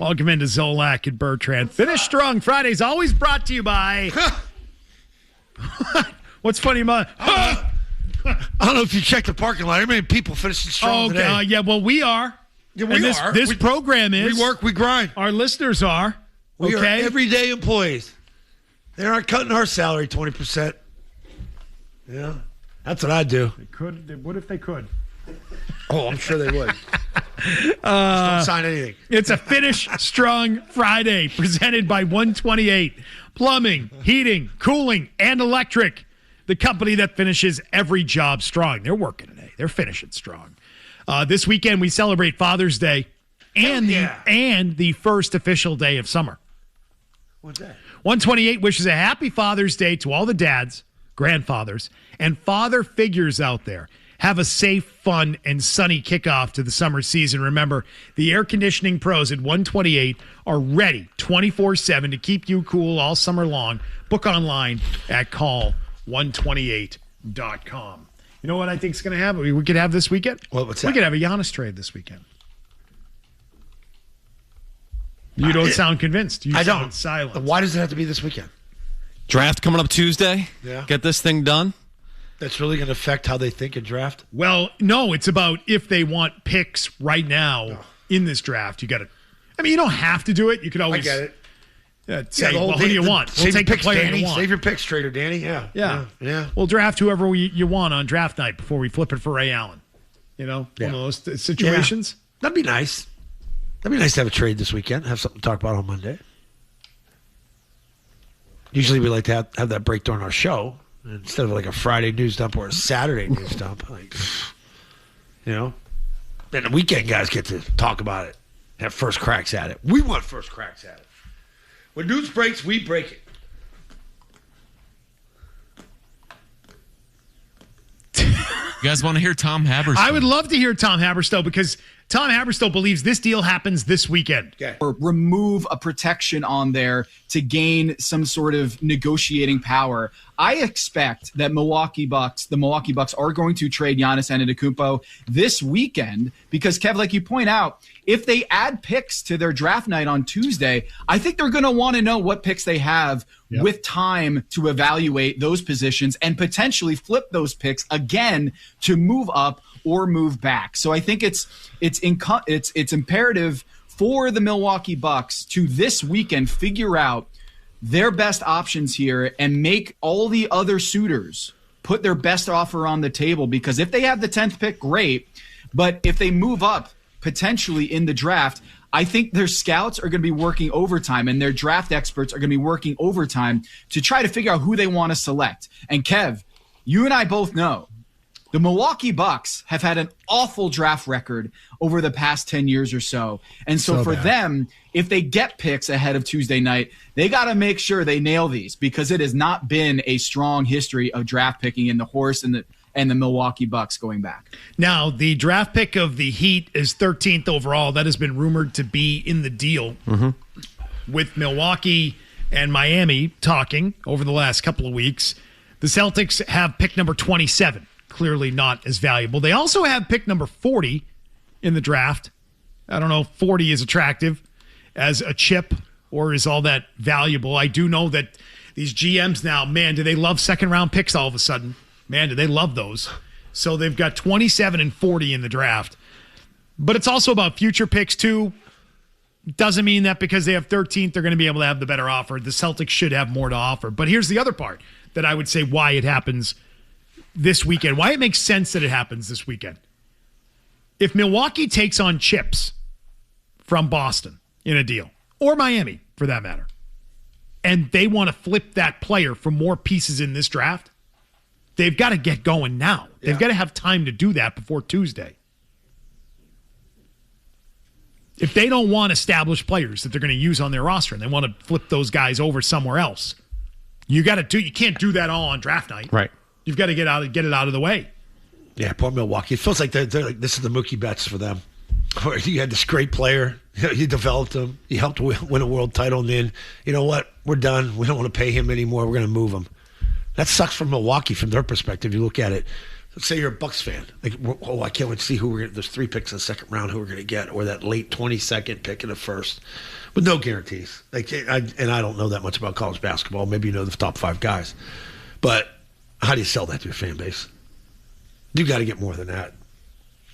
Welcome into Zolak and Bertrand. Finish Strong Fridays, always brought to you by... What's funny about... I don't know if you checked the parking lot. How many people finishing strong today? Yeah, well, we are. Yeah, we are. This program is. We work, we grind. Our listeners are. We are everyday employees. They aren't cutting our salary 20%. Yeah, that's what I do. They could. What if they could? Oh, I'm sure they would. Just don't sign anything. It's a Finish Strong Friday presented by 128 Plumbing, Heating, Cooling, and Electric. The company that finishes every job strong. They're working today. They're finishing strong. This weekend we celebrate Father's Day and the first official day of summer. What's that? 128 wishes a happy Father's Day to all the dads, grandfathers, and father figures out there. Have a safe, fun, and sunny kickoff to the summer season. Remember, the air conditioning pros at 128 are ready 24/7 to keep you cool all summer long. Book online at call128.com. You know what I think is going to happen? We could have this weekend? What's that? We could have a Giannis trade this weekend. You don't sound convinced. I sound silent. Why does it have to be this weekend? Draft coming up Tuesday. Yeah. Get this thing done. That's really going to affect how they think in draft? Well, no, it's about if they want picks right now in this draft. You got to. I mean, you don't have to do it. You could always. I get it. Say, who do you want? We'll take the player Danny. you want. Save your picks, Trader Danny. Yeah. We'll draft whoever you want on draft night before we flip it for Ray Allen. You know, one of those situations. Yeah. That'd be nice. That'd be nice to have a trade this weekend. Have something to talk about on Monday. Usually we like to have that break during our show instead of like a Friday news dump or a Saturday news dump. Like, you know, then the weekend guys get to talk about it, have first cracks at it. We want first cracks at it. When news breaks, we break it. You guys want to hear Tom Haberstoh? I would love to hear Tom Haberstoh because Tom Haberstoh believes this deal happens this weekend. Okay. Or remove a protection on there to gain some sort of negotiating power. I expect that the Milwaukee Bucks are going to trade Giannis Antetokounmpo this weekend because, Kev, like you point out, if they add picks to their draft night on Tuesday, I think they're going to want to know what picks they have with time to evaluate those positions and potentially flip those picks again to move up or move back. So I think it's imperative for the Milwaukee Bucks to this weekend figure out their best options here and make all the other suitors put their best offer on the table, because if they have the 10th pick, great. But if they move up potentially in the draft, I think their scouts are going to be working overtime and their draft experts are going to be working overtime to try to figure out who they want to select. And Kev, you and I both know the Milwaukee Bucks have had an awful draft record over the past 10 years or so. And so for them, if they get picks ahead of Tuesday night, they got to make sure they nail these, because it has not been a strong history of draft picking in the horse and the Milwaukee Bucks going back. Now, the draft pick of the Heat is 13th overall. That has been rumored to be in the deal with Milwaukee and Miami talking over the last couple of weeks. The Celtics have pick number 27. Clearly not as valuable. They also have pick number 40 in the draft. I don't know if 40 is attractive as a chip or is all that valuable. I do know that these GMs now, man, do they love second-round picks all of a sudden. Man, do they love those. So they've got 27 and 40 in the draft. But it's also about future picks, too. Doesn't mean that because they have 13th, they're going to be able to have the better offer. The Celtics should have more to offer. But here's the other part that I would say why it happens this weekend, why it makes sense that it happens this weekend. If Milwaukee takes on chips from Boston in a deal, or Miami for that matter, and they want to flip that player for more pieces in this draft, they've got to get going now. They've got to have time to do that before Tuesday. If they don't want established players that they're going to use on their roster and they want to flip those guys over somewhere else, you can't do that all on draft night. Right. You've got to get it out of the way. Yeah, poor Milwaukee. It feels like they're like, this is the Mookie Betts for them. Where you had this great player, you developed him, you helped win a world title, and then, you know what, we're done. We don't want to pay him anymore. We're going to move him. That sucks for Milwaukee from their perspective. You look at it. let's say you're a Bucks fan. Like, I can't wait to see who we're going to, there's 3 picks in the second round who we're going to get, or that late 22nd pick in the first, with no guarantees. Like, I don't know that much about college basketball. Maybe you know the top 5 guys. But how do you sell that to your fan base? You got to get more than that.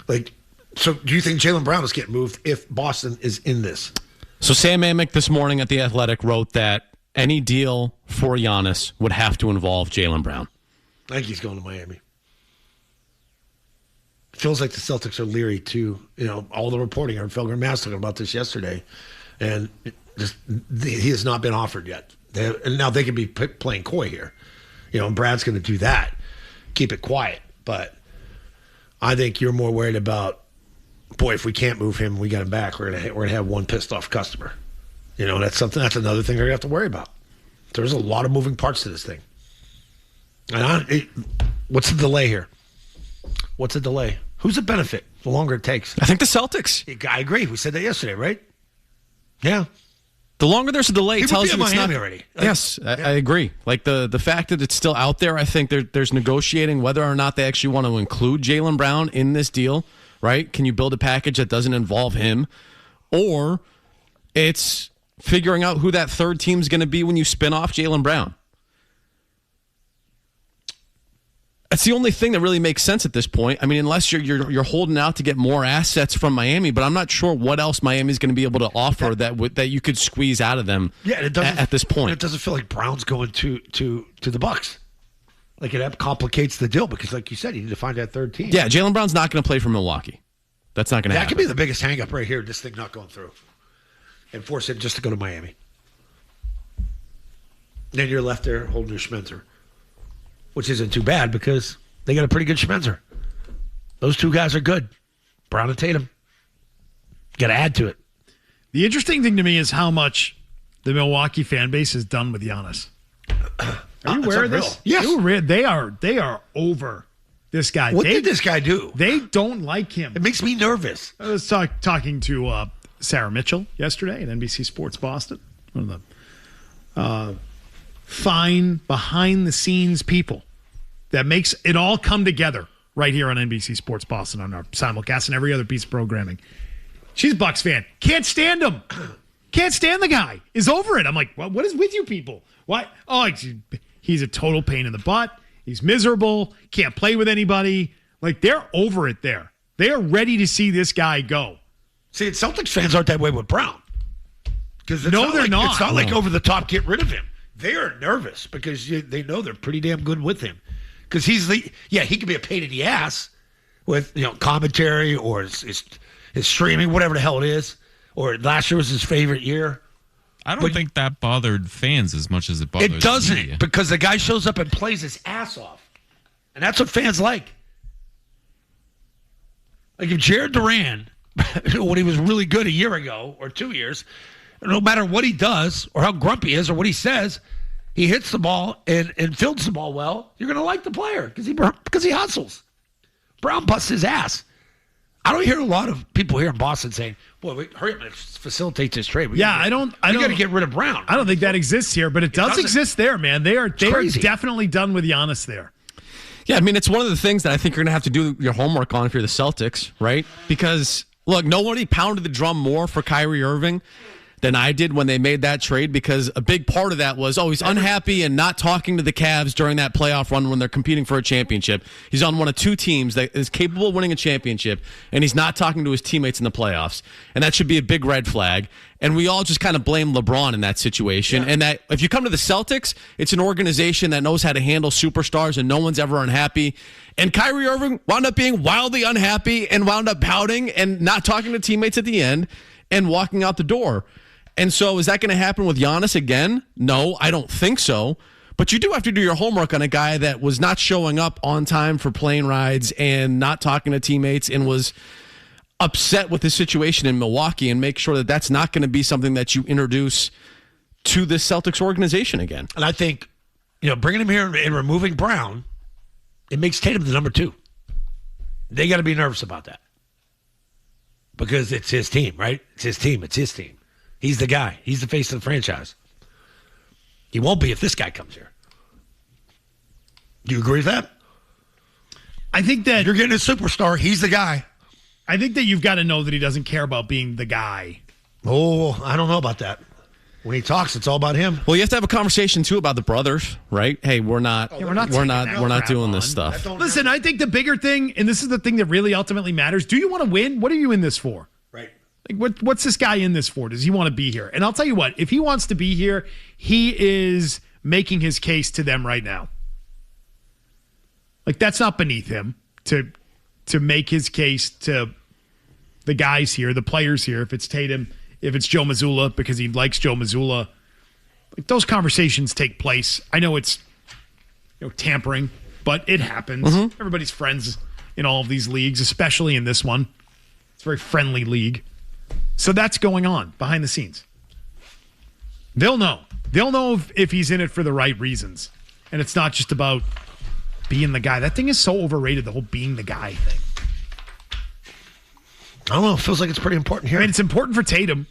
Like, so do you think Jaylen Brown is getting moved if Boston is in this? So Sam Amick this morning at The Athletic wrote that any deal for Giannis would have to involve Jaylen Brown. I think he's going to Miami. Feels like the Celtics are leery too. You know, all the reporting. I heard Phil Mass talking about this yesterday, and he has not been offered yet. And now they can be playing coy here. You know, and Brad's going to do that, keep it quiet. But I think you're more worried about, boy, if we can't move him, we got him back. We're gonna have one pissed off customer. You know, that's another thing they're gonna have to worry about. There's a lot of moving parts to this thing. And what's the delay here? What's the delay? Who's the benefit the longer it takes? I think the Celtics. I agree. We said that yesterday, right? Yeah. The longer there's a delay, it tells you it's Miami not already. Yes, I agree. Like the fact that it's still out there, I think there's negotiating whether or not they actually want to include Jaylen Brown in this deal. Right? Can you build a package that doesn't involve him, or it's figuring out who that third team's going to be when you spin off Jaylen Brown? That's the only thing that really makes sense at this point. I mean, unless you're holding out to get more assets from Miami, but I'm not sure what else Miami's going to be able to offer that you could squeeze out of them. Yeah, it doesn't, at this point. It doesn't feel like Brown's going to the Bucks. Like, it complicates the deal because, like you said, you need to find that third team. Yeah, Jaylen Brown's not going to play for Milwaukee. That's not going to happen. That could be the biggest hang-up right here, this thing not going through. And force him just to go to Miami. Then you're left there holding your Schmenzer, which isn't too bad because they got a pretty good Schmenzer. Those 2 guys are good. Brown and Tatum. Got to add to it. The interesting thing to me is how much the Milwaukee fan base has done with Giannis. Are you aware of this? Yes. They are over this guy. What did this guy do? They don't like him. It makes me nervous. I was talking to Sarah Mitchell yesterday at NBC Sports Boston, one of the fine behind-the-scenes people that makes it all come together right here on NBC Sports Boston on our simulcast and every other piece of programming. She's a Bucks fan. Can't stand him. Can't stand the guy. Is over it. I'm like, well, what is with you people? Why? Oh, he's a total pain in the butt. He's miserable. Can't play with anybody. Like, they're over it there. They are ready to see this guy go. See, Celtics fans aren't that way with Brown. They're not. It's not like over the top, get rid of him. They are nervous because they know they're pretty damn good with him. Because he could be a pain in the ass with commentary or his streaming, whatever the hell it is. Or last year was his favorite year. I don't think that bothered fans as much as it bothers It doesn't, media. because the guy shows up and plays his ass off. And that's what fans like. Like if Jared Duran, when he was really good a year ago or 2 years, no matter what he does or how grumpy he is or what he says, he hits the ball and fields the ball well, you're going to like the player because he hustles. Brown busts his ass. I don't hear a lot of people here in Boston saying, "Boy, hurry up and facilitate this trade." We got to get rid of Brown. I don't think that exists here, but it does exist there, man. They are crazy. Definitely done with Giannis there. Yeah, I mean, it's one of the things that I think you're going to have to do your homework on if you're the Celtics, right? Because, look, nobody pounded the drum more for Kyrie Irving than I did when they made that trade, because a big part of that was, he's unhappy and not talking to the Cavs during that playoff run when they're competing for a championship. He's on one of 2 teams that is capable of winning a championship, and he's not talking to his teammates in the playoffs. And that should be a big red flag. And we all just kind of blame LeBron in that situation. Yeah. And that if you come to the Celtics, it's an organization that knows how to handle superstars and no one's ever unhappy. And Kyrie Irving wound up being wildly unhappy and wound up pouting and not talking to teammates at the end and walking out the door. And so is that going to happen with Giannis again? No, I don't think so. But you do have to do your homework on a guy that was not showing up on time for plane rides and not talking to teammates and was upset with the situation in Milwaukee, and make sure that that's not going to be something that you introduce to the Celtics organization again. And I think, bringing him here and removing Brown, it makes Tatum the number 2. They got to be nervous about that because it's his team, right? It's his team. He's the guy. He's the face of the franchise. He won't be if this guy comes here. Do you agree with that? I think that You're getting a superstar. He's the guy. I think that you've got to know that he doesn't care about being the guy. Oh, I don't know about that. When he talks, it's all about him. Well, you have to have a conversation too about the brothers, right? Hey, we're not doing this stuff. Listen, I think the bigger thing, and this is the thing that really ultimately matters. Do you want to win? What are you in this for? Right. Like, what's this guy in this for? Does he want to be here? And I'll tell you what, if he wants to be here, he is making his case to them right now. Like, that's not beneath him to make his case to the guys here, the players here. If it's Tatum, if it's Joe Mazzulla, because he likes Joe Mazzulla, like, those conversations take place. I know it's tampering, but it happens. Mm-hmm. Everybody's friends in all of these leagues, especially in this one. It's a very friendly league. So that's going on behind the scenes. They'll know. They'll know if he's in it for the right reasons. And it's not just about being the guy. That thing is so overrated, the whole being the guy thing. I don't know. It feels like it's pretty important here. I mean, it's important for Tatum.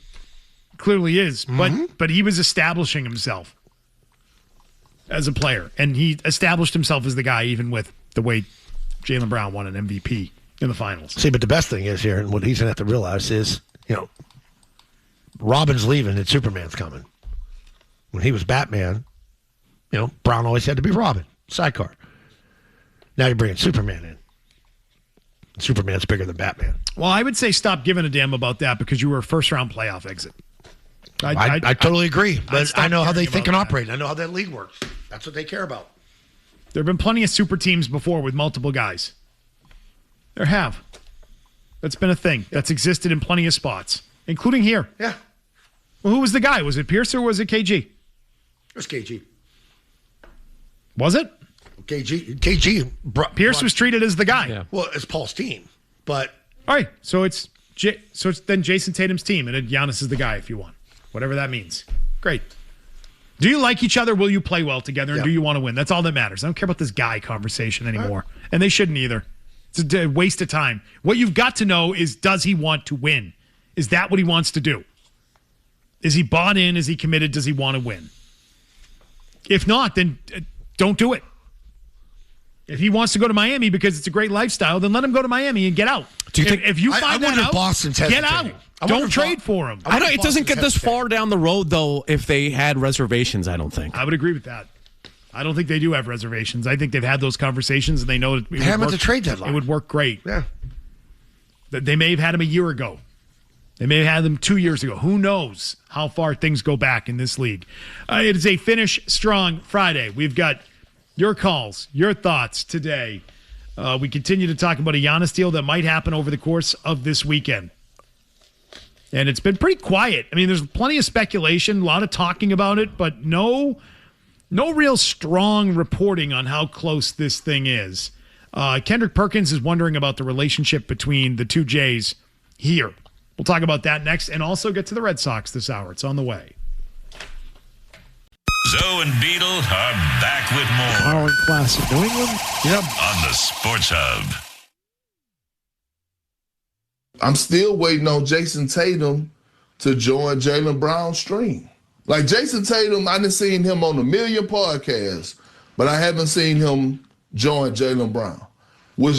Clearly is. But he was establishing himself as a player. And he established himself as the guy even with the way Jaylen Brown won an MVP in the finals. See, but the best thing is here, and what he's going to have to realize is, Robin's leaving and Superman's coming. When he was Batman, Brown always had to be Robin. Sidecar. Now you're bringing Superman in. Superman's bigger than Batman. Well, I would say stop giving a damn about that because you were a first-round playoff exit. I totally agree. But I know how they think and operate. I know how that league works. That's what they care about. There have been plenty of super teams before with multiple guys. There have. That's been a thing. That's existed in plenty of spots, including here. Yeah. Well, who was the guy? Was it Pierce or was it KG? It was KG. Was it? KG. Pierce was treated as the guy. Yeah. Well, it's Paul's team, but all right. So it's then Jayson Tatum's team, and then Giannis is the guy if you want, whatever that means. Great. Do you like each other? Will you play well together? And do you want to win? That's all that matters. I don't care about this guy conversation anymore, and they shouldn't either. It's a waste of time. What you've got to know is, does he want to win? Is that what he wants to do? Is he bought in? Is he committed? Does he want to win? If not, then don't do it. If he wants to go to Miami because it's a great lifestyle, then let him go to Miami and get out. Do you think if you find that out, Boston's get out. Don't trade for him. It doesn't get this far down the road, though, if they had reservations, I don't think. I would agree with that. I don't think they do have reservations. I think they've had those conversations and they know it would work. At the trade deadline. It would work great. Yeah. They may have had him a year ago. They may have had them 2 years ago. Who knows how far things go back in this league? It is a Finish Strong Friday. We've got your calls, your thoughts today. We continue to talk about a Giannis deal that might happen over the course of this weekend. And it's been pretty quiet. I mean, there's plenty of speculation, a lot of talking about it, but no real strong reporting on how close this thing is. Kendrick Perkins is wondering about the relationship between the two Jays here. We'll talk about that next and also get to the Red Sox this hour. It's on the way. Zoe and Beetle are back with more. Darwin Classic, New England. Yep. On the Sports Hub. I'm still waiting on Jayson Tatum to join Jaylen Brown's stream. Like Jayson Tatum, I done seen him on a million podcasts, but I haven't seen him join Jaylen Brown, which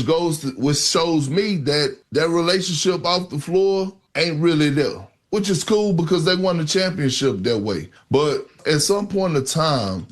shows me that that relationship off the floor ain't really there, which is cool because they won the championship that way. But at some point in time,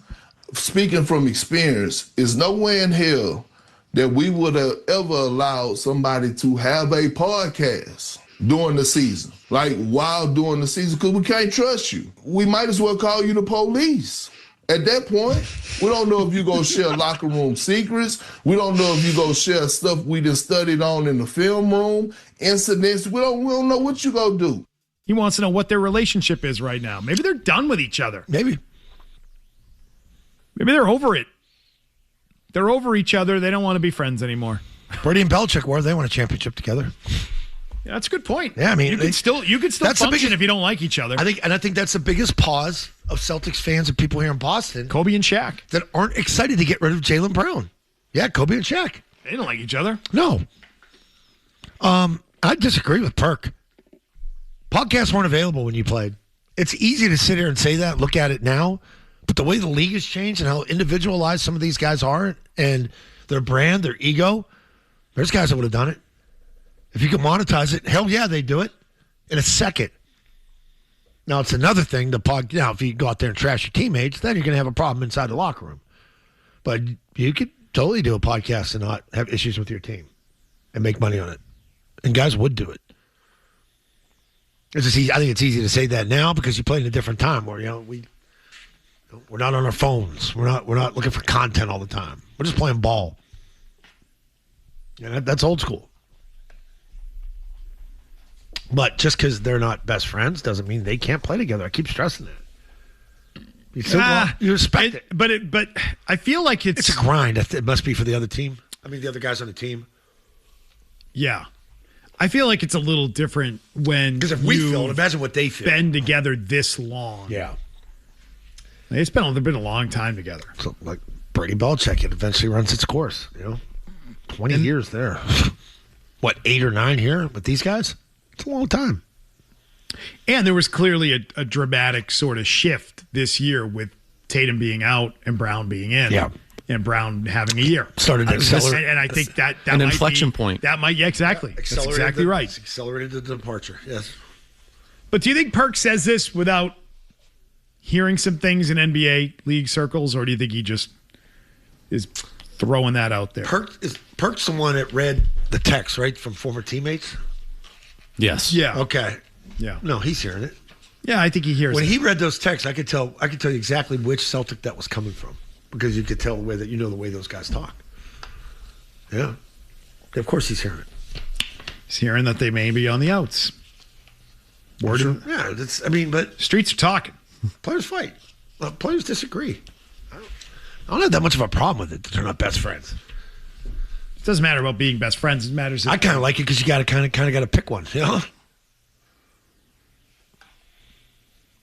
speaking from experience, is no way in hell that we would have ever allowed somebody to have a podcast during the season, like while during the season, because we can't trust you. We might as well call you the police. At that point, we don't know if you're going to share locker room secrets. We don't know if you're going to share stuff we just studied on in the film room, incidents. We don't know what you're going to do. He wants to know what their relationship is right now. Maybe they're done with each other. Maybe they're over it. They're over each other. They don't want to be friends anymore. Brady and Belichick were. They won a championship together. Yeah, that's a good point. Yeah, I mean, you could still function if you don't like each other. I think that's the biggest pause of Celtics fans and people here in Boston. Kobe and Shaq that aren't excited to get rid of Jaylen Brown. Yeah, Kobe and Shaq. They don't like each other. No. I disagree with Perk. Podcasts weren't available when you played. It's easy to sit here and say that, look at it now, but the way the league has changed and how individualized some of these guys are and their brand, their ego, There's guys that would have done it. If you could monetize it, hell yeah, they'd do it in a second. Now, it's another thing now, if you go out there and trash your teammates, then you're going to have a problem inside the locker room. But you could totally do a podcast and not have issues with your team and make money on it. And guys would do it. It's just I think it's easy to say that now because you play in a different time where, we're not on our phones. We're not looking for content all the time. We're just playing ball. And that's old school. But just because they're not best friends doesn't mean they can't play together. I keep stressing that. You respect it. But I feel like it's a grind. It must be for the other team. I mean, the other guys on the team. Yeah. I feel like it's a little different when because if we feel it, imagine what they feel. Been together this long. Yeah. They've been a long time together. So, like Brady Belichick, it eventually runs its course. 20 years there. What, 8 or 9 here with these guys? It's a long time. And there was clearly a dramatic sort of shift this year with Tatum being out and Brown being in. Yeah. And Brown having a year. Started to accelerate. And I think that an might inflection be, point. That might, yeah, exactly. That's exactly right. It's accelerated the departure, yes. But do you think Perk says this without hearing some things in NBA league circles, or do you think he just is throwing that out there? Perk's the one that read the text, right, from former teammates? Yes. Yeah. Okay. Yeah. No, he's hearing it. Yeah, I think he hears when it. He read those texts, I could tell you exactly which Celtic that was coming from because you could tell the way that the way those guys talk. Yeah. Of course he's hearing it. He's hearing that they may be on the outs. Sure. Yeah, but streets are talking. Players fight. Players disagree. I don't have that much of a problem with it that they're not best friends. It doesn't matter about being best friends. It matters. I kind of like it because you got to kind of got to pick one.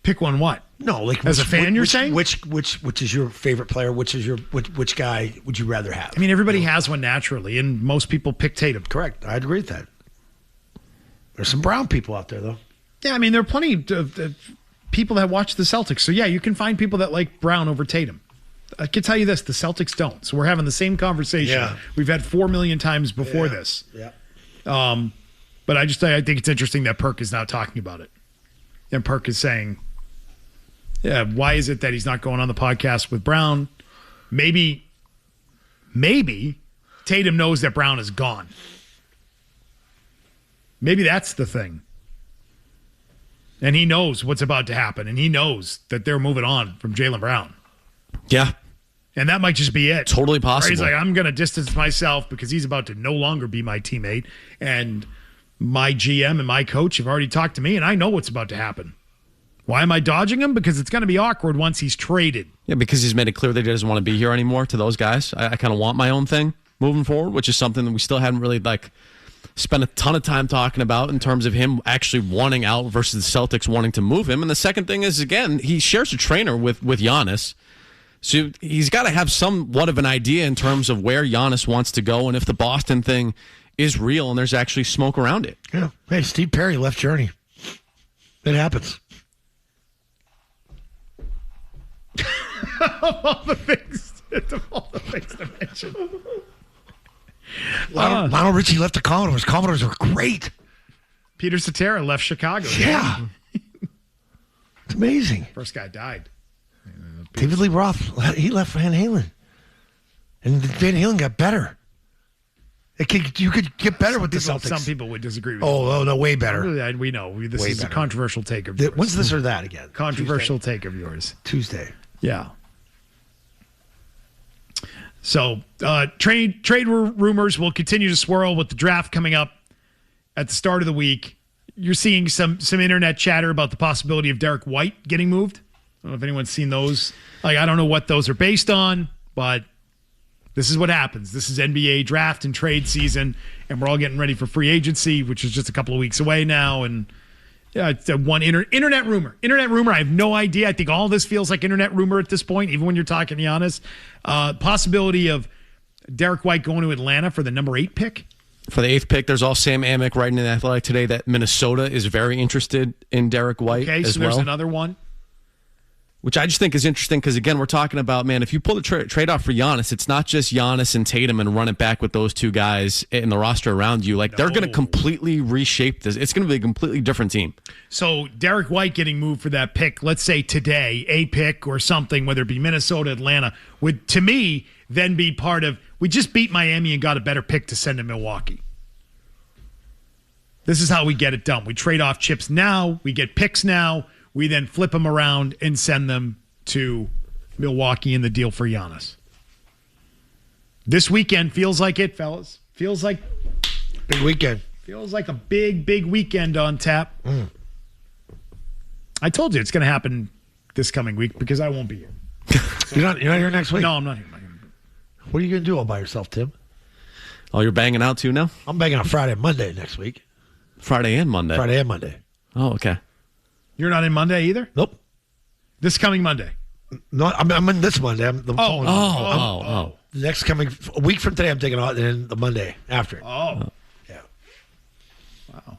Pick one. What? No, like as a fan, you're saying which is your favorite player? Which guy would you rather have? I mean, everybody has one naturally, and most people pick Tatum. Correct. I agree with that. There's some Brown people out there, though. Yeah, I mean, there are plenty of people that watch the Celtics. So yeah, you can find people that like Brown over Tatum. I can tell you this: the Celtics don't. So we're having the same conversation we've had 4 million times before this. Yeah. But I think it's interesting that Perk is now talking about it, and Perk is saying, "Yeah, why is it that he's not going on the podcast with Brown? Maybe Tatum knows that Brown is gone. Maybe that's the thing." And he knows what's about to happen, and he knows that they're moving on from Jaylen Brown. Yeah. And that might just be it. Totally possible. He's like, I'm going to distance myself because he's about to no longer be my teammate. And my GM and my coach have already talked to me, and I know what's about to happen. Why am I dodging him? Because it's going to be awkward once he's traded. Yeah, because he's made it clear that he doesn't want to be here anymore to those guys. I kind of want my own thing moving forward, which is something that we still haven't really spent a ton of time talking about in terms of him actually wanting out versus the Celtics wanting to move him. And the second thing is, again, he shares a trainer with Giannis. So he's got to have somewhat of an idea in terms of where Giannis wants to go and if the Boston thing is real and there's actually smoke around it. Yeah. Hey, Steve Perry left Journey. It happens. Of all the things to mention. Lionel Richie left the Commodores. Commodores were great. Peter Cetera left Chicago. Yeah. It's amazing. First guy died. David Lee Roth, he left Van Halen. And Van Halen got better. You could get better with the Celtics. Some people would disagree with Oh, no, way better. We know. This is a controversial take of yours. When's this or that again? Controversial take of yours. Tuesday. Yeah. So trade rumors will continue to swirl with the draft coming up at the start of the week. You're seeing some internet chatter about the possibility of Derek White getting moved. I don't know if anyone's seen those. I don't know what those are based on, but this is what happens. This is NBA draft and trade season, and we're all getting ready for free agency, which is just a couple of weeks away now. And yeah, it's one internet rumor. Internet rumor. I have no idea. I think all this feels like internet rumor at this point, even when you're talking Giannis. Possibility of Derek White going to Atlanta for the number 8 pick. For the 8th pick, there's all Sam Amick writing in the Athletic today that Minnesota is very interested in Derek White as well. Okay, so there's another one. which I just think is interesting because, again, we're talking about, man, if you pull the trade-off for Giannis, it's not just Giannis and Tatum and run it back with those two guys in the roster around you. Like, they're going to completely reshape this. It's going to be a completely different team. So Derek White getting moved for that pick, let's say today, a pick or something, whether it be Minnesota, Atlanta, would, to me, then be part of, we just beat Miami and got a better pick to send to Milwaukee. This is how we get it done. We trade off chips now. We get picks now. We then flip them around and send them to Milwaukee in the deal for Giannis. This weekend feels like it, fellas. Feels like big weekend. Feels like a big, big weekend on tap. I told you it's going to happen this coming week because I won't be here. You're not here next week? No, I'm not here. What are you going to do all by yourself, Tim? Oh, you're banging out too now? I'm banging on Friday and Monday next week. Friday and Monday? Friday and Monday. Oh, okay. You're not in Monday either? Nope. This coming Monday? No, I'm in this Monday. Oh. Next coming a week from today, I'm taking off, and then the Monday after it. Oh. Yeah. Wow.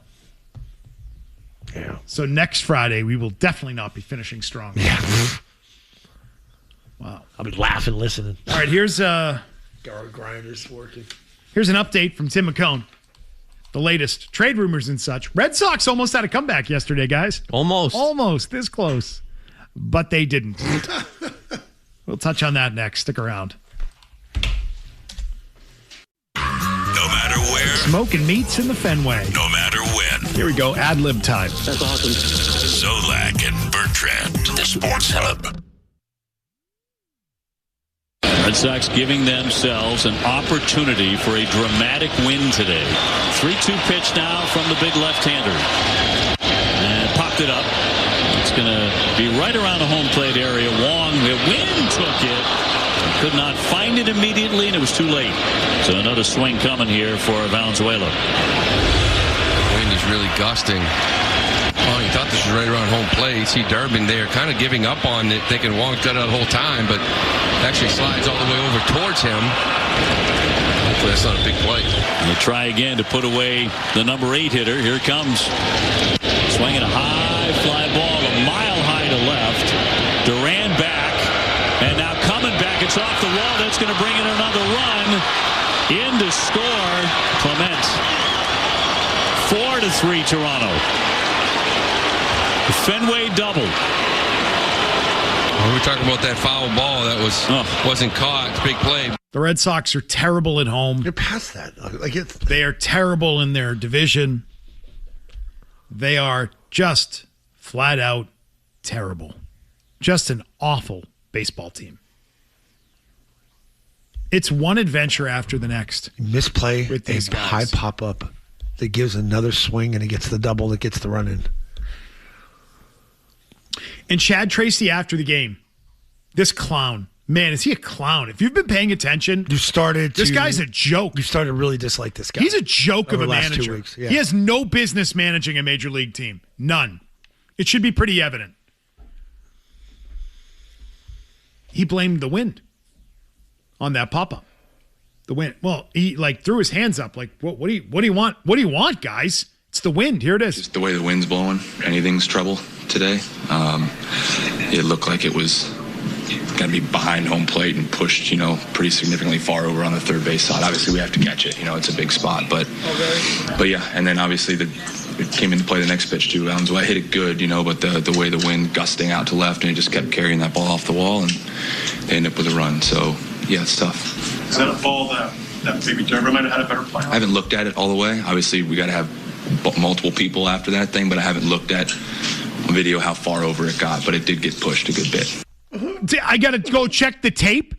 Yeah. So next Friday, we will definitely not be finishing strong. Yeah. Wow. I'll be laughing, listening. All right, here's grinders working. Here's an update from Tim McKone. The latest trade rumors and such. Red Sox almost had a comeback yesterday, guys. Almost this close. But they didn't. We'll touch on that next. Stick around. No matter where. Smoking meats in the Fenway. No matter when. Here we go. Ad lib time. That's awesome. Zolak and Bertrand. The Sports Hub. Red Sox giving themselves an opportunity for a dramatic win today. 3-2 pitch now from the big left-hander. And popped it up. It's going to be right around the home plate area. Wong, the wind took it. Could not find it immediately, and it was too late. So another swing coming here for Valenzuela. Wind is really gusting. Oh, he thought this was right around home plate. You see Durbin there kind of giving up on it, thinking Wong's got it the whole time, but actually slides all the way over towards him. Hopefully that's not a big play. They try again to put away the number 8 hitter. Here comes. Swinging a high fly ball, a mile high to left. Duran back, and now coming back. It's off the wall. That's going to bring in another run. In to score, Clement. 4-3 Toronto. Fenway double. When we were talking about that foul ball that wasn't caught, it's a big play. The Red Sox are terrible at home. You're past that. They are terrible in their division. They are just flat out terrible. Just an awful baseball team. It's one adventure after the next. Misplay with these guys. High pop up that gives another swing and he gets the double that gets the run in. And Chad Tracy after the game, this clown, man, is he a clown? If you've been paying attention, this guy's a joke. You started to really dislike this guy. He's a joke of a last manager. 2 weeks, yeah. He has no business managing a major league team. None. It should be pretty evident. He blamed the wind on that pop-up. The wind. Well, he threw his hands up like, what do you want? What do you want, guys? It's the wind. Here it is. Just the way the wind's blowing, anything's trouble today. It looked like it was going to be behind home plate and pushed, pretty significantly far over on the third base side. Obviously, we have to catch it. It's a big spot. But yeah, and then obviously it came into play the next pitch too. Valenzuela hit it good, but the way the wind gusting out to left and it just kept carrying that ball off the wall and they end up with a run. So, yeah, it's tough. Is that a ball that maybe Derber might have had a better play on? I haven't looked at it all the way. Obviously, we got to have multiple people after that thing, but I haven't looked at video how far over it got, but it did get pushed a good bit. I got to go check the tape.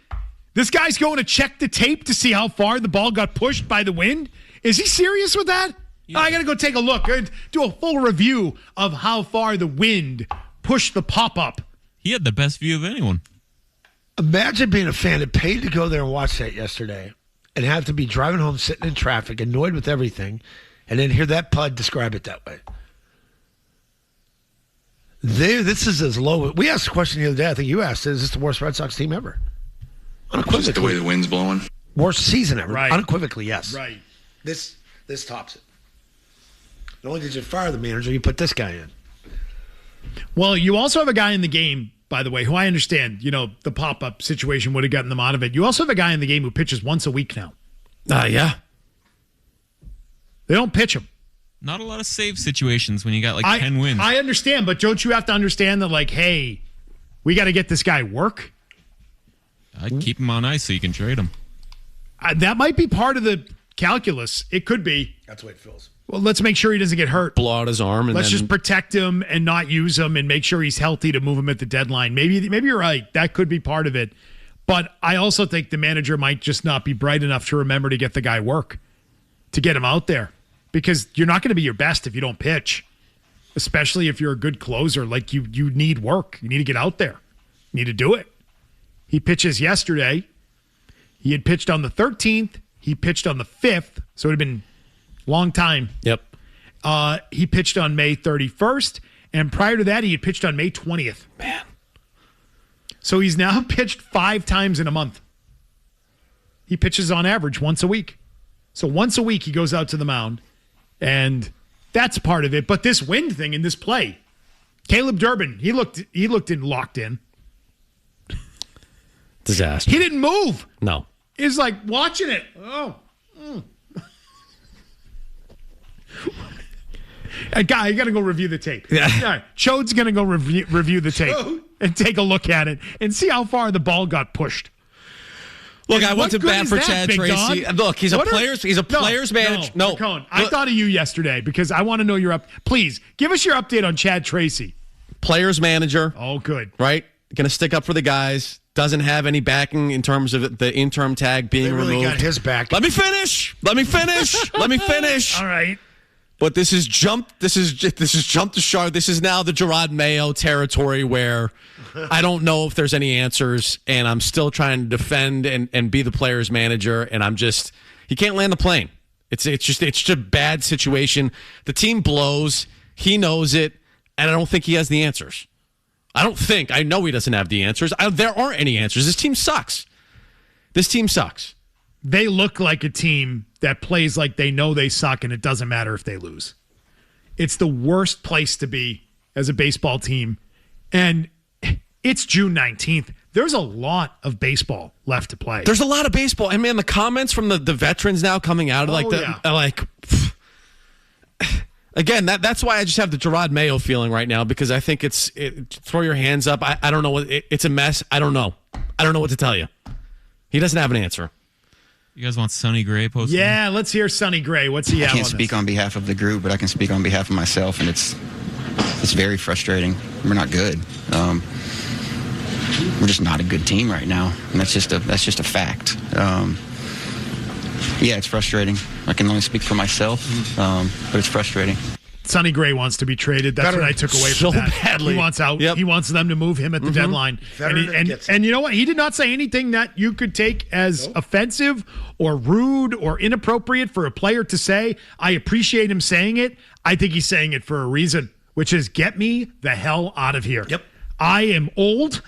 This guy's going to check the tape to see how far the ball got pushed by the wind. Is he serious with that? Yeah. I got to go take a look, do a full review of how far the wind pushed the pop-up. He had the best view of anyone. Imagine being a fan that paid to go there and watch that yesterday and have to be driving home, sitting in traffic, annoyed with everything, and then hear that PUD describe it that way. This is as low. We asked a question the other day. I think you asked, is this the worst Red Sox team ever? Just the way the wind's blowing. Worst season ever. Right. Unequivocally, yes. Right. This tops it. Not only did you fire the manager, you put this guy in. Well, you also have a guy in the game by the way, who I understand, the pop-up situation would have gotten them out of it. You also have a guy in the game who pitches once a week now. Yeah. They don't pitch him. Not a lot of save situations when you got 10 wins. I understand, but don't you have to understand that, hey, we got to get this guy work? I'd keep him on ice so you can trade him. That might be part of the calculus. It could be. That's the way it feels. Well, let's make sure he doesn't get hurt. Blow out his arm. And let's just protect him and not use him and make sure he's healthy to move him at the deadline. Maybe you're right. That could be part of it. But I also think the manager might just not be bright enough to remember to get the guy work, to get him out there. Because you're not going to be your best if you don't pitch, especially if you're a good closer. You need work. You need to get out there. You need to do it. He pitches yesterday. He had pitched on the 13th. He pitched on the 5th. So it had been a long time. Yep. He pitched on May 31st. And prior to that, he had pitched on May 20th. Man. So he's now pitched 5 times in a month. He pitches on average once a week. So once a week, he goes out to the mound. And that's part of it. But this wind thing in this play, Caleb Durbin, he looked locked in. Disaster. He didn't move. No. He's watching it. Oh. Guy, you got to go review the tape. Yeah. All right. Chode's going to go review the tape and take a look at it and see how far the ball got pushed. Look, I went to bat for Chad Tracy. Look, he's a player's manager. No, McKone, I thought of you yesterday because I want to know your Please give us your update on Chad Tracy. Player's manager. Oh, good. Right, going to stick up for the guys. Doesn't have any backing in terms of the interim tag being removed. removed. Got his back. Let me finish. Let me finish. All right. But this is jump the shark. This is now the Gerard Mayo territory where I don't know if there's any answers, and I'm still trying to defend and be the player's manager, and he can't land the plane. It's just a bad situation. The team blows. He knows it, and I don't think he has the answers. I know he doesn't have the answers. There aren't any answers. This team sucks. They look like a team that plays like they know they suck, and it doesn't matter if they lose. It's the worst place to be as a baseball team. And it's June 19th. There's a lot of baseball left to play. There's a lot of baseball. And, man, the comments from the veterans now coming out again, that's why I just have the Gerard Mayo feeling right now, because I think throw your hands up. I don't know. It's a mess. I don't know. I don't know what to tell you. He doesn't have an answer. You guys want Sonny Gray post? Yeah, let's hear Sonny Gray. What's he have on this? I can't speak on behalf of the group, but I can speak on behalf of myself, and it's very frustrating. We're not good. We're just not a good team right now, and that's just a fact. Yeah, it's frustrating. I can only speak for myself, but it's frustrating. Sonny Gray wants to be traded. That's what I took away from that. Badly. He wants out. Yep. He wants them to move him at the deadline. And you know what? He did not say anything that you could take as offensive or rude or inappropriate for a player to say. I appreciate him saying it. I think he's saying it for a reason, which is get me the hell out of here. Yep. I am old.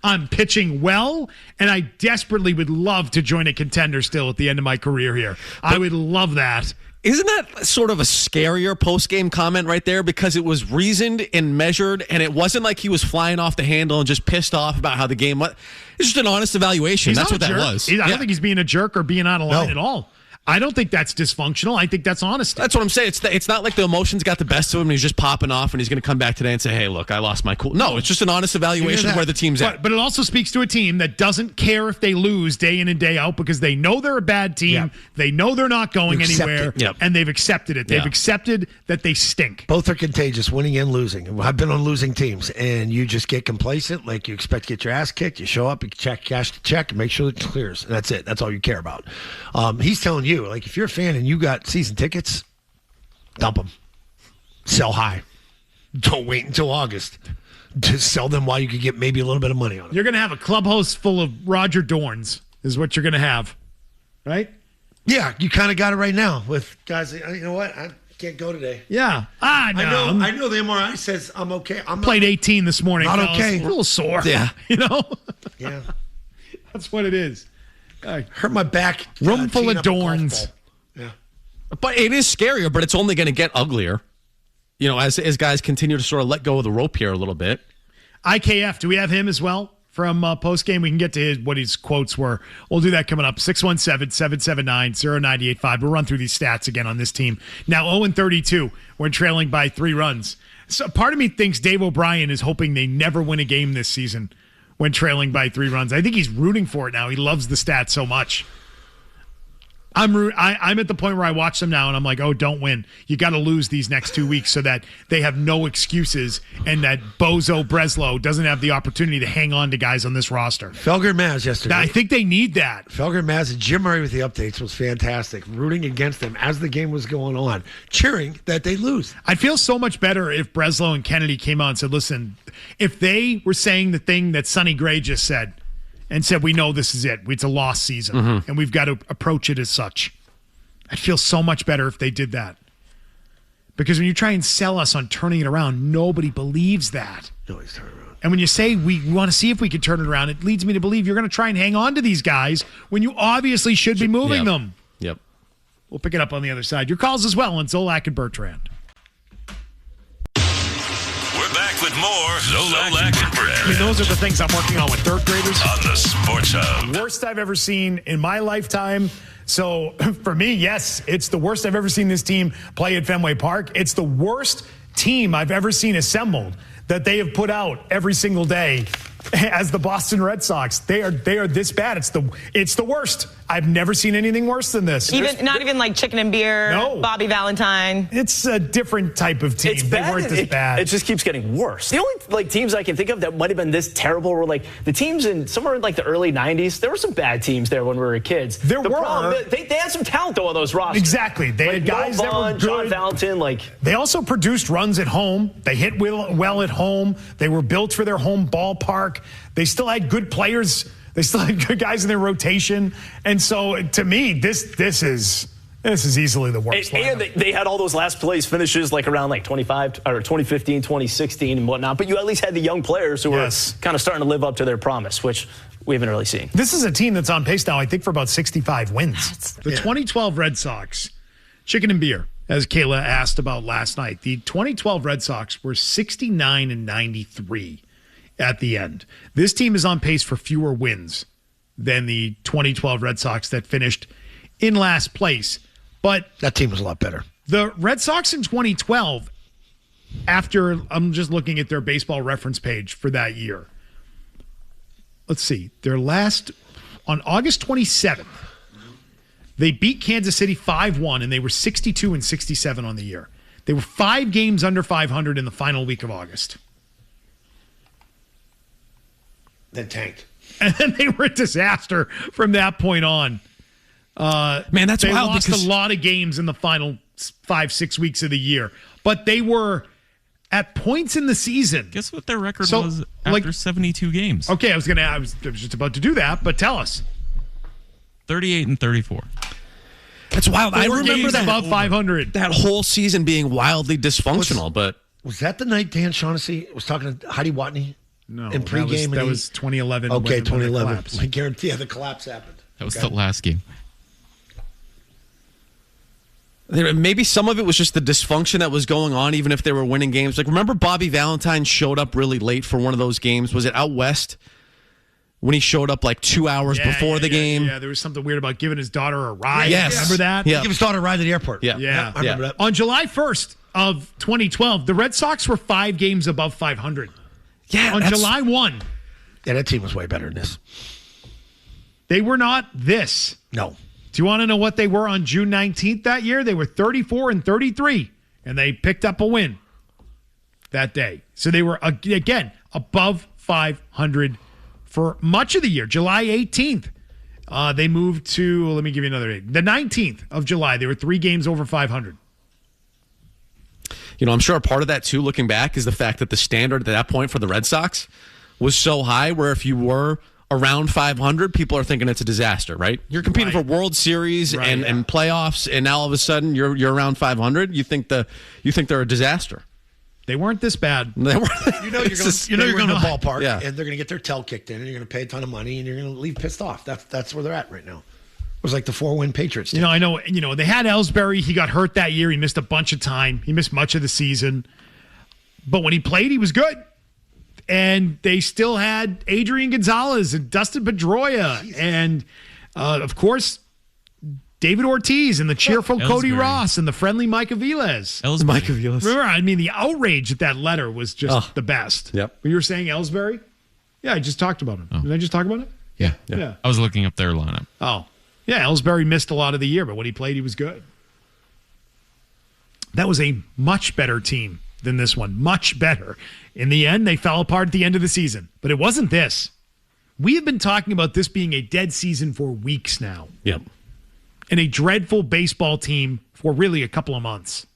I'm pitching well, and I desperately would love to join a contender still at the end of my career here. I would love that. Isn't that sort of a scarier post-game comment right there? Because it was reasoned and measured, and it wasn't like he was flying off the handle and just pissed off about how the game went. It's just an honest evaluation. That's what that was. I don't think he's being a jerk or being out of line at all. I don't think that's dysfunctional. I think that's honest. That's what I'm saying. It's not like the emotions got the best of him and he's just popping off and he's going to come back today and say, hey, look, I lost my cool. No, it's just an honest evaluation of where the team's at. But it also speaks to a team that doesn't care if they lose day in and day out because they know they're a bad team. Yep. They know they're not going anywhere. Yep. And they've accepted it. They've accepted that they stink. Both are contagious, winning and losing. I've been on losing teams, and you just get complacent. Like you expect to get your ass kicked. You show up, you cash the check, and make sure it clears. And that's it. That's all you care about. He's telling you, like, if you're a fan and you got season tickets, dump them. Sell high. Don't wait until August. Just sell them while you could get maybe a little bit of money on it. You're going to have a clubhouse full of Roger Dorns is what you're going to have, right? Yeah, you kind of got it right now with guys. You know what? I can't go today. Yeah. No. I know the MRI says I'm okay. Played 18 this morning. Not okay. A little sore. Yeah. You know? Yeah. That's what it is. Hurt my back. Room full of Dorns. Yeah. But it is scarier, but it's only going to get uglier. You know, as guys continue to sort of let go of the rope here a little bit. IKF, do we have him as well from postgame? We can get to what his quotes were. We'll do that coming up. 617-779-0985. We'll run through these stats again on this team. Now 0-32. We're trailing by 3 runs. So part of me thinks Dave O'Brien is hoping they never win a game this season when trailing by 3 runs. I think he's rooting for it now. He loves the stats so much. I'm at the point where I watch them now and I'm like, oh, don't win. You got to lose these next 2 weeks so that they have no excuses and that Bozo Breslow doesn't have the opportunity to hang on to guys on this roster. Felger Maz yesterday. I think they need that. Felger Maz and Jim Murray with the updates was fantastic. Rooting against them as the game was going on, cheering that they lose. I'd feel so much better if Breslow and Kennedy came on and said, listen, if they were saying the thing that Sonny Gray just said, and said, we know this is it. It's a lost season, and we've got to approach it as such. I'd feel so much better if they did that. Because when you try and sell us on turning it around, nobody believes that. Nobody's turning around. And when you say we want to see if we can turn it around, it leads me to believe you're going to try and hang on to these guys when you obviously should be moving them. Yep. We'll pick it up on the other side. Your calls as well on Zolak and Bertrand. Back with more Zolak and Bertrand. I mean, those are the things I'm working on with third graders. On the Sports Hub. Worst I've ever seen in my lifetime. So for me, yes, it's the worst I've ever seen this team play at Fenway Park. It's the worst team I've ever seen assembled that they have put out every single day as the Boston Red Sox. They are this bad. It's the worst. I've never seen anything worse than this. Not even like Chicken and Beer, no. Bobby Valentine. It's a different type of team. It's they bad. weren't this bad. It just keeps getting worse. The only teams I can think of that might have been this terrible were like the teams in somewhere in like the early 90s. There were some bad teams there when we were kids. They had some talent though on those rosters. Exactly. They had guys that were good. John Valentin, They also produced runs at home. They hit well at home. They were built for their home ballpark. They still had good players. They still had good guys in their rotation. And so, to me, this is easily the worst. And they had all those last place finishes like around like 2015, 2016 and whatnot. But you at least had the young players who were kind of starting to live up to their promise, which we haven't really seen. This is a team that's on pace now, I think, for about 65 wins. The 2012 Red Sox, Chicken and Beer, as Kayla asked about last night. The 2012 Red Sox were 69-93 at the end. This team is on pace for fewer wins than the 2012 Red Sox that finished in last place. But that team was a lot better. The Red Sox in 2012, after I'm just looking at their baseball reference page for that year. Let's see. Their last, on August 27th, they beat Kansas City 5-1, and they were 62-67 on the year. They were 5 games under 500 in the final week of August. Then tanked. And then they were a disaster from that point on. Man, that's they wild. Lost a lot of games in the final 5-6 weeks of the year. But they were at points in the season. Guess what their record was after 72 games? Okay, I was just about to do that, but tell us. 38-34. That's wild. I remember that above 500. That whole season being wildly dysfunctional. Was that the night Dan Shaughnessy was talking to Heidi Watney? No, in pregame. That was 2011. Okay, when 2011. I guarantee the collapse happened. That was the last game. Maybe some of it was just the dysfunction that was going on, even if they were winning games. Like, remember Bobby Valentine showed up really late for one of those games? Was it out west? When he showed up like 2 hours before the game. Yeah, there was something weird about giving his daughter a ride. Yes. Remember that? Yeah. Give his daughter a ride to the airport. Yeah. I remember that. On July 1st of 2012, the Red Sox were 5 games above 500. Yeah. On July 1. Yeah, that team was way better than this. They were not this. No. Do you want to know what they were on June 19th that year? They were 34-33, and they picked up a win that day. So they were, again, above 500 for much of the year. July 18th, they moved to, let me give you another date. The 19th of July, they were 3 games over 500. You know, I'm sure a part of that, too, looking back, is the fact that the standard at that point for the Red Sox was so high where if you were around 500, people are thinking it's a disaster, right? You're competing for World Series and playoffs, and now all of a sudden you're around 500. You think they're a disaster. They weren't this bad. They were. You're going to the ballpark, Yeah. and they're going to get their tail kicked in, and you're going to pay a ton of money, and you're going to leave pissed off. That's where they're at right now. It was like the 4-win Patriots team. I know. They had Ellsbury. He got hurt that year. He missed a bunch of time. He missed much of the season. But when he played, he was good. And they still had Adrian Gonzalez and Dustin Pedroia and, of course, David Ortiz and the cheerful Cody Ross and the friendly Mike Aviles. Mike Aviles. Remember, I mean, the outrage at that letter was just the best. Yep. You were saying Ellsbury? Yeah, I just talked about him. Oh. Did I just talk about it? Yeah. I was looking up their lineup. Oh. Yeah, Ellsbury missed a lot of the year, but when he played, he was good. That was a much better team than this one. Much better. In the end, they fell apart at the end of the season. But it wasn't this. We have been talking about this being a dead season for weeks now. Yep. And a dreadful baseball team for really a couple of months.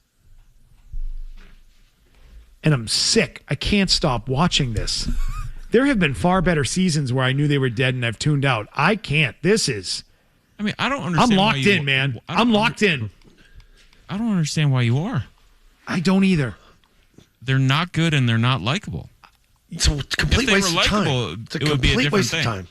And I'm sick. I can't stop watching this. There have been far better seasons where I knew they were dead and I've tuned out. I can't. This is... I mean, I don't understand. I'm locked in, man. I'm locked in. I don't understand why you are. I don't either. They're not good and they're not likable. It's a complete waste of time. It's a complete waste of time.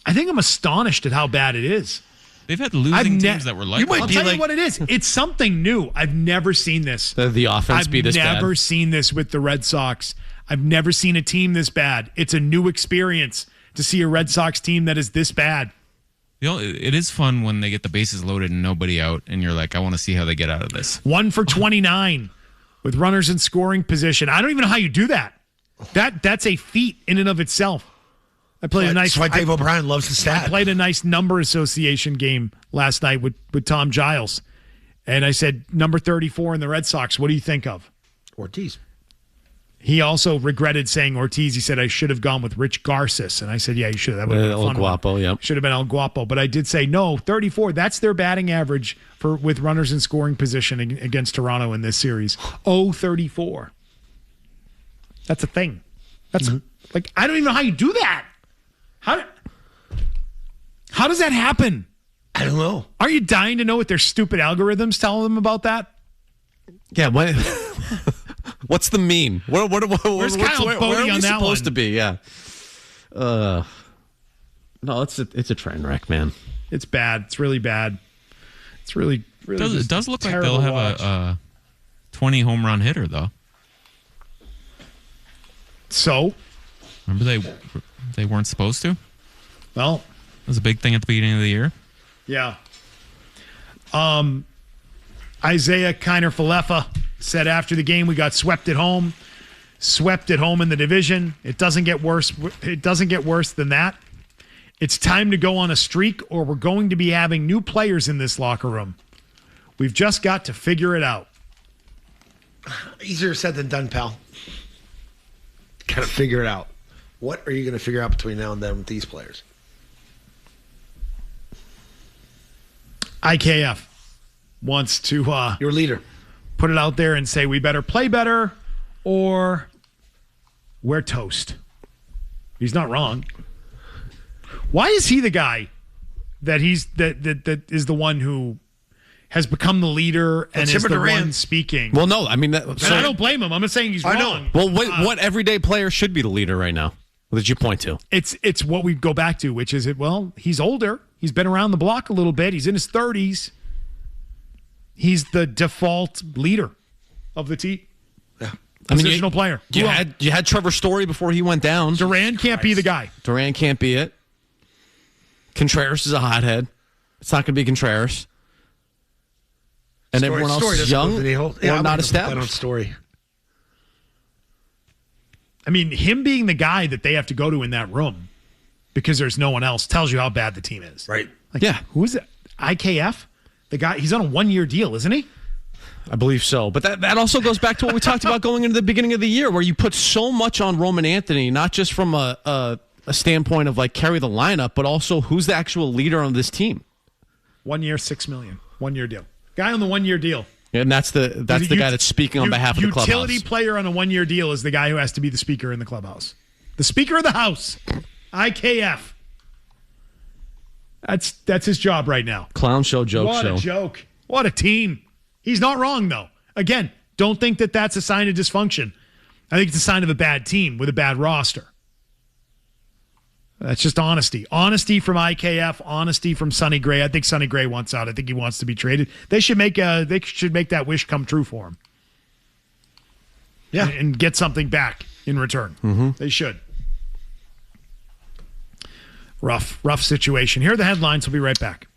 I think I'm astonished at how bad it is. They've had losing teams that were likable. I'll tell you what it is. It's something new. I've never seen this. The offense be this bad. I've never seen this with the Red Sox. I've never seen a team this bad. It's a new experience to see a Red Sox team that is this bad. It is fun when they get the bases loaded and nobody out, and you're like, I want to see how they get out of this. 1 for 29 with runners in scoring position. I don't even know how you do that. That's a feat in and of itself. I played That's why Dave O'Brien loves the stat. I played a nice number association game last night with Tom Giles. And I said, number 34 in the Red Sox, what do you think of? Ortiz. He also regretted saying Ortiz. He said, I should have gone with Rich Garces. And I said, yeah, you should have. That would have been El fun. Guapo, yeah. Should have been El Guapo. But I did say, no, 34, that's their batting average with runners in scoring position against Toronto in this series. 34. That's a thing. That's like, I don't even know how you do that. How does that happen? I don't know. Are you dying to know what their stupid algorithms tell them about that? Yeah, what's the mean? Where's Kyle Bodie on that supposed one? to be? Yeah. No, it's a train wreck, man. It's bad. It's really bad. It's really It does look like they'll have a 20 home run hitter though. So, remember they weren't supposed to? Well, it was a big thing at the beginning of the year. Yeah. Isaiah Kiner-Falefa said after the game, we got swept at home in the division. It doesn't get worse. It doesn't get worse than that. It's time to go on a streak, or we're going to be having new players in this locker room. We've just got to figure it out. Easier said than done, pal. Got to figure it out. What are you going to figure out between now and then with these players? IKF wants to your leader put it out there and say we better play better or we're toast. He's not wrong. Why is he the guy that that is the one who has become the leader and is the one speaking? Well, no, I mean, I don't blame him. I'm not saying he's wrong. Well, what everyday player should be the leader right now? What did you point to? It's what we go back to, which is he's older. He's been around the block a little bit. He's in his 30s. He's the default leader of the team. Yeah. Positional player. You had Trevor Story before he went down. Duran can't be the guy. Duran can't be it. Contreras is a hothead. It's not going to be Contreras. And everyone else is young or not established. Story. I mean, him being the guy that they have to go to in that room because there's no one else tells you how bad the team is. Right. Like, yeah. Who is it? IKF? The guy, he's on a 1-year deal, isn't he? I believe so. But that also goes back to what we talked about going into the beginning of the year, where you put so much on Roman Anthony, not just from a standpoint of like carry the lineup, but also who's the actual leader on this team. 1 year, $6 million. 1-year deal. Guy on the 1-year deal. And that's the guy that's speaking on behalf of the clubhouse. Utility player on a 1-year deal is the guy who has to be the speaker in the clubhouse. The speaker of the house. IKF. That's his job right now. Clown show, joke show. What a joke. What a team. He's not wrong, though. Again, don't think that that's a sign of dysfunction. I think it's a sign of a bad team with a bad roster. That's just honesty. Honesty from IKF, honesty from Sonny Gray. I think Sonny Gray wants out. I think he wants to be traded. They should make that wish come true for him. Yeah. And get something back. in return. Mm-hmm. They should. Rough situation. Here are the headlines. We'll be right back.